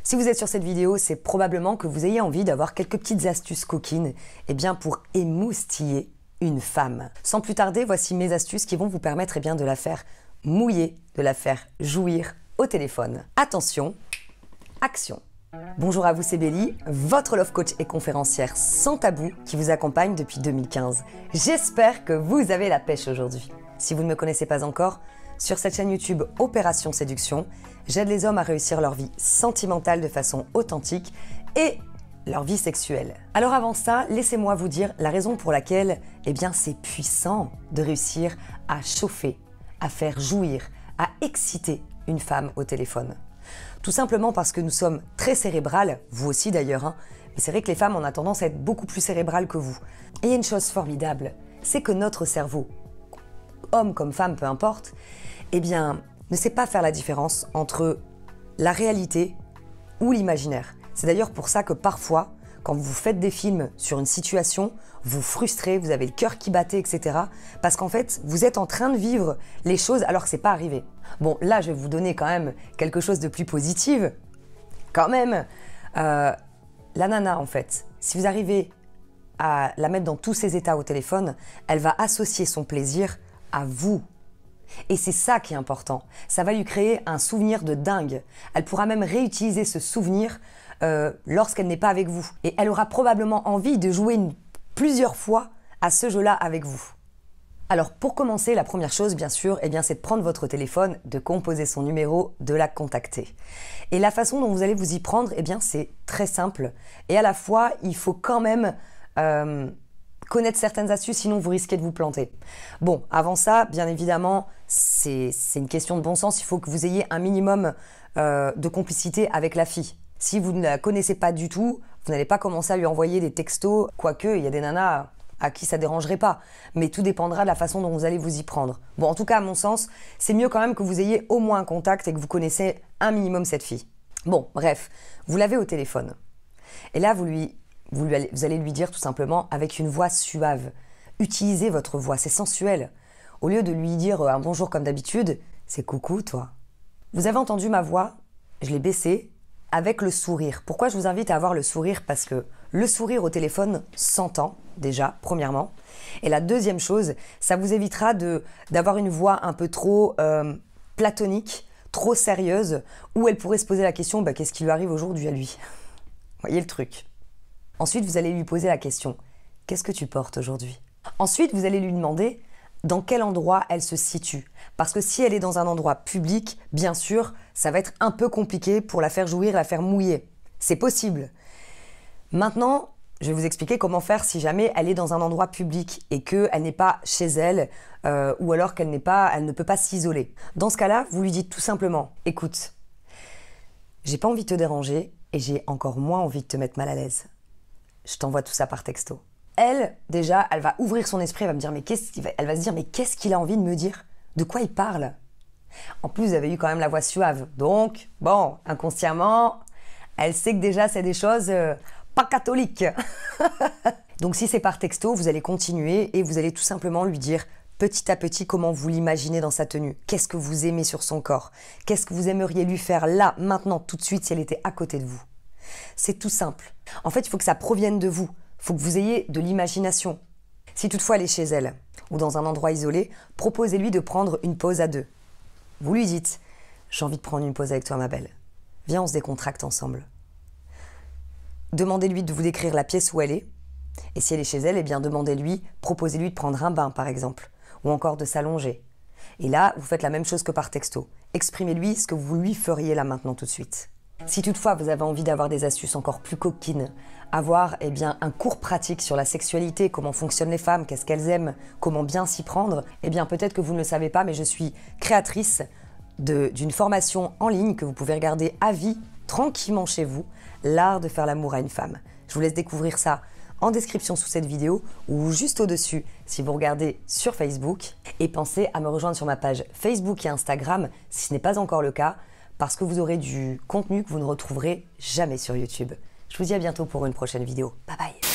Si vous êtes sur cette vidéo, c'est probablement que vous ayez envie d'avoir quelques petites astuces coquines pour émoustiller une femme. Sans plus tarder, voici mes astuces qui vont vous permettre de la faire mouiller, de la faire jouir au téléphone. Attention, action! Bonjour à vous, c'est Bélie, votre love coach et conférencière sans tabou qui vous accompagne depuis 2015. J'espère que vous avez la pêche aujourd'hui. Si vous ne me connaissez pas encore, sur cette chaîne YouTube Opération Séduction, j'aide les hommes à réussir leur vie sentimentale de façon authentique et leur vie sexuelle. Alors avant ça, laissez-moi vous dire la raison pour laquelle c'est puissant de réussir à chauffer, à faire jouir, à exciter une femme au téléphone. Tout simplement parce que nous sommes très cérébrales, vous aussi d'ailleurs, mais c'est vrai que les femmes, on a tendance à être beaucoup plus cérébrales que vous. Et il y a une chose formidable, c'est que notre cerveau, homme comme femme, peu importe, ne sait pas faire la différence entre la réalité ou l'imaginaire. C'est d'ailleurs pour ça que parfois, quand vous faites des films sur une situation, vous frustrez, vous avez le cœur qui battait, etc. Parce qu'en fait, vous êtes en train de vivre les choses alors que c'est pas arrivé. Bon, là, je vais vous donner quand même quelque chose de plus positif. Quand même, la nana, en fait, si vous arrivez à la mettre dans tous ses états au téléphone, elle va associer son plaisir à vous. Et c'est ça qui est important. Ça va lui créer un souvenir de dingue. Elle pourra même réutiliser ce souvenir lorsqu'elle n'est pas avec vous. Et elle aura probablement envie de jouer plusieurs fois à ce jeu-là avec vous. Alors pour commencer, la première chose, bien sûr, c'est de prendre votre téléphone, de composer son numéro, de la contacter. Et la façon dont vous allez vous y prendre, c'est très simple. Et à la fois, il faut quand même connaître certaines astuces, sinon vous risquez de vous planter. Bon, avant ça, bien évidemment, c'est une question de bon sens. Il faut que vous ayez un minimum de complicité avec la fille. Si vous ne la connaissez pas du tout, vous n'allez pas commencer à lui envoyer des textos, quoique il y a des nanas à qui ça dérangerait pas. Mais tout dépendra de la façon dont vous allez vous y prendre. Bon, en tout cas, à mon sens, c'est mieux quand même que vous ayez au moins un contact et que vous connaissez un minimum cette fille. Bon, bref, vous l'avez au téléphone. Et là, vous allez lui dire tout simplement avec une voix suave. Utilisez votre voix, c'est sensuel. Au lieu de lui dire un bonjour comme d'habitude, c'est coucou toi. Vous avez entendu ma voix, je l'ai baissée avec le sourire. Pourquoi je vous invite à avoir le sourire? Parce que le sourire au téléphone s'entend déjà, premièrement. Et la deuxième chose, ça vous évitera d'avoir une voix un peu trop platonique, trop sérieuse, où elle pourrait se poser la question, qu'est-ce qui lui arrive aujourd'hui à lui? Voyez le truc. Ensuite, vous allez lui poser la question, qu'est-ce que tu portes aujourd'hui? Ensuite, vous allez lui demander dans quel endroit elle se situe. Parce que si elle est dans un endroit public, bien sûr, ça va être un peu compliqué pour la faire jouir, la faire mouiller. C'est possible. Maintenant, je vais vous expliquer comment faire si jamais elle est dans un endroit public et qu'elle n'est pas chez elle ou alors qu'elle ne peut pas s'isoler. Dans ce cas-là, vous lui dites tout simplement, écoute, j'ai pas envie de te déranger et j'ai encore moins envie de te mettre mal à l'aise. Je t'envoie tout ça par texto. Elle, déjà, elle va ouvrir son esprit, elle va me dire, elle va se dire, mais qu'est-ce qu'il a envie de me dire? De quoi il parle? En plus, vous avez eu quand même la voix suave. Donc, bon, inconsciemment, elle sait que déjà, c'est des choses pas catholiques. Donc, si c'est par texto, vous allez continuer et vous allez tout simplement lui dire petit à petit comment vous l'imaginez dans sa tenue. Qu'est-ce que vous aimez sur son corps? Qu'est-ce que vous aimeriez lui faire là, maintenant, tout de suite, si elle était à côté de vous? C'est tout simple. En fait, il faut que ça provienne de vous. Il faut que vous ayez de l'imagination. Si toutefois elle est chez elle ou dans un endroit isolé, proposez-lui de prendre une pause à deux. Vous lui dites « J'ai envie de prendre une pause avec toi, ma belle. Viens, on se décontracte ensemble. » Demandez-lui de vous décrire la pièce où elle est. Et si elle est chez elle, demandez-lui, proposez-lui de prendre un bain, par exemple, ou encore de s'allonger. Et là, vous faites la même chose que par texto. Exprimez-lui ce que vous lui feriez là maintenant tout de suite. Si toutefois vous avez envie d'avoir des astuces encore plus coquines, avoir un cours pratique sur la sexualité, comment fonctionnent les femmes, qu'est-ce qu'elles aiment, comment bien s'y prendre, peut-être que vous ne le savez pas, mais je suis créatrice d'une formation en ligne que vous pouvez regarder à vie, tranquillement chez vous, l'art de faire l'amour à une femme. Je vous laisse découvrir ça en description sous cette vidéo ou juste au-dessus si vous regardez sur Facebook. Et pensez à me rejoindre sur ma page Facebook et Instagram si ce n'est pas encore le cas, parce que vous aurez du contenu que vous ne retrouverez jamais sur YouTube. Je vous dis à bientôt pour une prochaine vidéo. Bye bye!